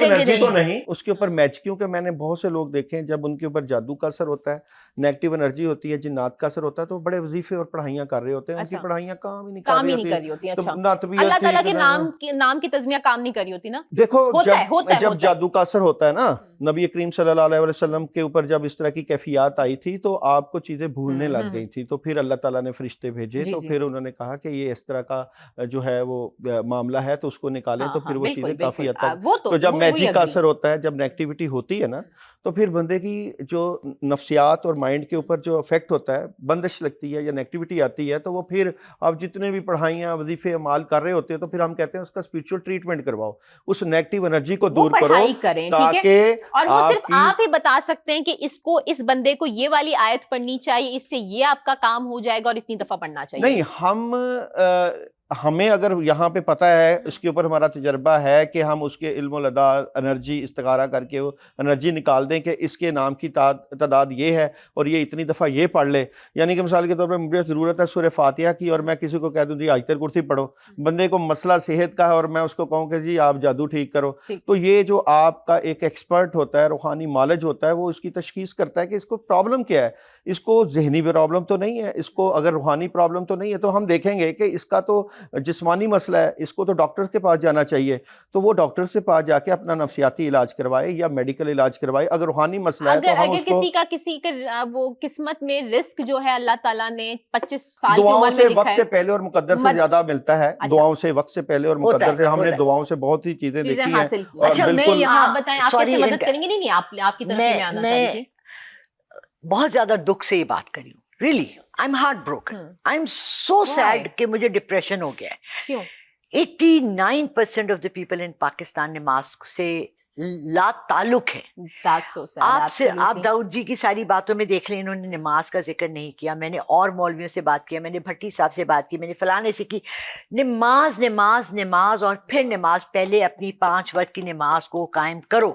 انرجی تو نہیں, اس کے اوپر میچ, کیونکہ میں نے بہت سے لوگ دیکھے ہیں جب ان کے اوپر جادو کا اثر ہوتا ہے, نیگیٹو انرجی ہوتی ہے, جنات کا اثر ہوتا ہے, تو بڑے وظیفے اور پڑھائیاں کر رہے ہوتے ہیں, ان کی پڑھائیاں کام ہی نہیں کر رہی ہوتی. اللہ تعالیٰ کے نام کی تزمیہ کام نہیں کری ہوتی نا. دیکھو جب جادو کا اثر ہوتا ہے نا, نبی کریم صلی اللہ علیہ وسلم کے اوپر جب اس طرح کی کیفیات آئی تھی تو آپ کو چیزیں بھولنے لگ گئی تھی, تو پھر اللہ تعالیٰ نے فرشتے بھیجے, تو پھر انہوں نے کہا کہ یہ اس طرح کا جو ہے وہ معاملہ ہے تو اس کو نکالیں, تو پھر وہ چیزیں کافی حد تک. تو جب میجک کا اثر ہوتا ہے, جب نیگیٹیوٹی ہوتی ہے نا, تو پھر بندے کی جو نفسیات اور مائنڈ کے اوپر جو افیکٹ ہوتا ہے, بندش لگتی ہے یا نیگیٹیوٹی آتی ہے, تو وہ پھر آپ جتنے بھی پڑھائیاں وظیفے اعمال کر رہے ہوتے ہیں, تو پھر ہم کہتے ہیں اس کا اسپرچوئل ٹریٹمنٹ کرواؤ, اس نیگیٹو انرجی کو دور کرو, تاکہ اور وہ صرف آپ ہی بتا سکتے ہیں کہ اس بندے کو یہ والی آیت پڑھنی چاہیے, اس سے یہ آپ کا کام ہو جائے گا, اور اتنی دفعہ پڑھنا چاہیے. نہیں, ہمیں اگر یہاں پہ پتہ ہے, اس کے اوپر ہمارا تجربہ ہے کہ ہم اس کے علم و لدا انرجی استخارہ کر کے وہ انرجی نکال دیں کہ اس کے نام کی تعداد یہ ہے اور یہ اتنی دفعہ یہ پڑھ لے. یعنی کہ مثال کے طور پر مجھے ضرورت ہے سورہ فاتحہ کی, اور میں کسی کو کہہ دوں جی آیت الکرسی پڑھو, بندے کو مسئلہ صحت کا ہے اور میں اس کو کہوں کہ جی آپ جادو ٹھیک کرو, تو یہ جو آپ کا ایک ایکسپرٹ ہوتا ہے, روحانی مالج ہوتا ہے, وہ اس کی تشخیص کرتا ہے کہ اس کو پرابلم کیا ہے. اس کو ذہنی پرابلم تو نہیں ہے, اس کو اگر روحانی پرابلم تو نہیں ہے, تو ہم دیکھیں گے کہ اس کا تو جسمانی مسئلہ ہے, اس کو تو ڈاکٹر کے پاس جانا چاہیے, تو وہ ڈاکٹر کے پاس جا کے اپنا نفسیاتی علاج کروائے یا میڈیکل علاج کروائے. اگر روحانی مسئلہ ہے تو ہم اس کو, کسی کا وہ قسمت میں رزق جو ہے اللہ تعالیٰ نے 25 سال دعاؤں سے وقت سے پہلے اور مقدر سے زیادہ ملتا ہے. دعاؤں سے وقت سے پہلے اور مقدر سے, ہم نے دعاؤں سے بہت ہی چیزیں دیکھی ہیں. اچھا, میں یہاں بتائیں آپ کیسے مدد کریں گے؟ نہیں, آپ کی طرف میں آنا چاہیے تھی. بہت زیادہ دکھ سے یہ بات کری ہوں, really I am heart broken, I am so sad کہ مجھے ڈپریشن ہو گیا ہے. کیوں؟ 89% of the people in Pakistan نماز سے لا تعلق ہے. آپ داؤد جی کی ساری باتوں میں دیکھ لیں, انہوں نے نماز کا ذکر نہیں کیا. میں نے اور مولویوں سے بات کیا, میں نے بھٹی صاحب سے بات کی, میں نے فلانے سے کی. نماز نماز نماز اور پھر نماز. پہلے اپنی 5 وقت کی نماز کو قائم کرو,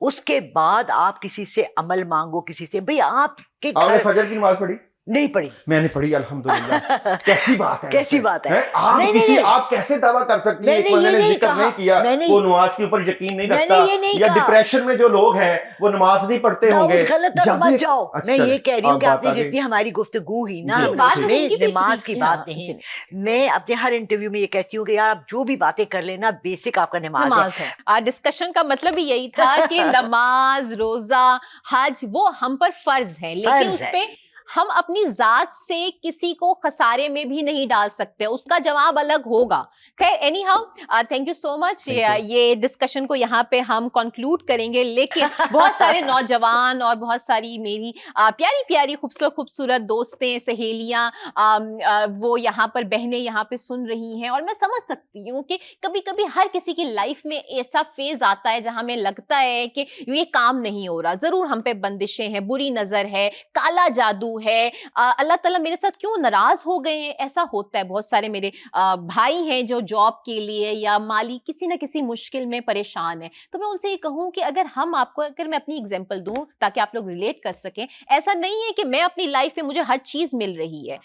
اس کے بعد آپ کسی سے عمل مانگو, کسی سے. بھئی آپ کے فجر کی نماز پڑھی, نہیں پڑھی. میں نے پڑھی الحمدللہ. کیسی بات ہے, کیسی بات ہے. آپ نہیں، کسی نہیں، آپ کیسے دعویٰ کر سکتی ہیں میں ایک نے بندے یہ نے نہیں ذکر کہا، نہیں کیا میں نے وہ نماز کے اوپر یقین نہیں میں رکھتا, نے یہ نہیں یا کہا. ڈپریشن میں جو لوگ ہیں وہ نماز نہیں پڑھتے ہوں گے. غلط طرف مت جاؤ. میں یہ کہہ رہی ہوں کہ آپ نے جتنی ہماری گفتگو ہوئی نا, جی، ہم نے بات اس تو میں ان کی بھی نماز کی تھی. بات ہاں، نہیں. جی. میں اپنے ہر انٹرویو میں یہ کہتی ہوں کہ یار آپ جو بھی باتیں کر لینا بیسک آپ کا نماز ہے. ڈسکشن کا مطلب ہی یہی تھا کہ نماز, روزہ, حج وہ ہم پر فرض ہے, لیکن فرض اس ہے. پہ ہم اپنی ذات سے کسی کو خسارے میں بھی نہیں ڈال سکتے, اس کا جواب الگ ہوگا. خیر, anyhow thank you so much. یہ ڈسکشن کو یہاں پہ ہم کنکلوڈ کریں گے, لیکن بہت سارے نوجوان اور بہت ساری میری پیاری پیاری خوبصورت دوستیں, سہیلیاں, وہ یہاں پر بہنیں یہاں پہ سن رہی ہیں, اور میں سمجھ سکتی ہوں کہ کبھی کبھی ہر کسی کی لائف میں ایسا فیز آتا ہے جہاں ہمیں لگتا ہے کہ یہ کام نہیں ہو رہا, ضرور ہم پہ بندشیں ہیں, بری نظر ہے, کالا جادو ہے, اللہ تعالیٰ میرے ساتھ کیوں ناراض ہو گئے ہیں. ایسا ہوتا ہے. بہت سارے میرے بھائی ہیں جو جاب کے لیے یا مالی کسی نہ کسی مشکل میں پریشان ہیں, تو میں ان سے یہ کہوں کہ اگر ہم آپ کو, اگر میں اپنی اگزامپل دوں تاکہ آپ لوگ ریلیٹ کر سکیں, ایسا نہیں ہے کہ میں اپنی لائف میں مجھے ہر چیز مل رہی ہے.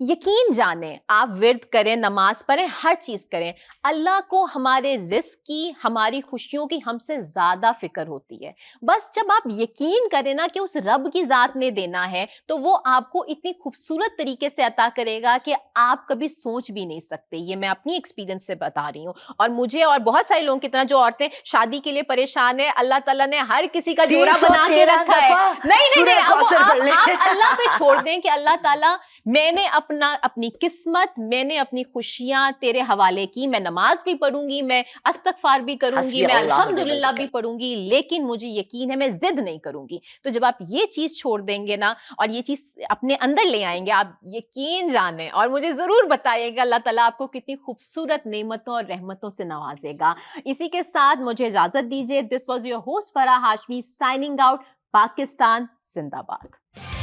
یقین جانیں, آپ ورد کریں, نماز پڑھیں, ہر چیز کریں, اللہ کو ہمارے رزق کی, ہماری خوشیوں کی ہم سے زیادہ فکر ہوتی ہے. بس جب آپ یقین کریں نا کہ اس رب کی ذات نے دینا ہے, تو وہ آپ کو اتنی خوبصورت طریقے سے عطا کرے گا کہ آپ کبھی سوچ بھی نہیں سکتے. یہ میں اپنی ایکسپیرینس سے بتا رہی ہوں, اور مجھے اور بہت سارے لوگوں کی طرح جو عورتیں شادی کے لیے پریشان ہیں, اللہ تعالیٰ نے ہر کسی کا جوڑا بنا کے رکھا ہے. نہیں, آپ اللہ پہ چھوڑ دیں کہ اللہ تعالیٰ, میں نے اپنی قسمت, میں نے اپنی خوشیاں تیرے حوالے کی. میں نماز بھی پڑھوں گی, میں استغفار بھی کروں گی, میں الحمدللہ بھی پڑھوں گی, لیکن مجھے یقین ہے میں ضد نہیں کروں گی. تو جب آپ یہ چیز چھوڑ دیں گے نا, اور یہ چیز اپنے اندر لے آئیں گے, آپ یقین جانیں, اور مجھے ضرور بتائیے گا اللہ تعالیٰ آپ کو کتنی خوبصورت نعمتوں اور رحمتوں سے نوازے گا. اسی کے ساتھ مجھے اجازت دیجیے. This was your host Farah Hashmi signing out. Pakistan زندہ باد.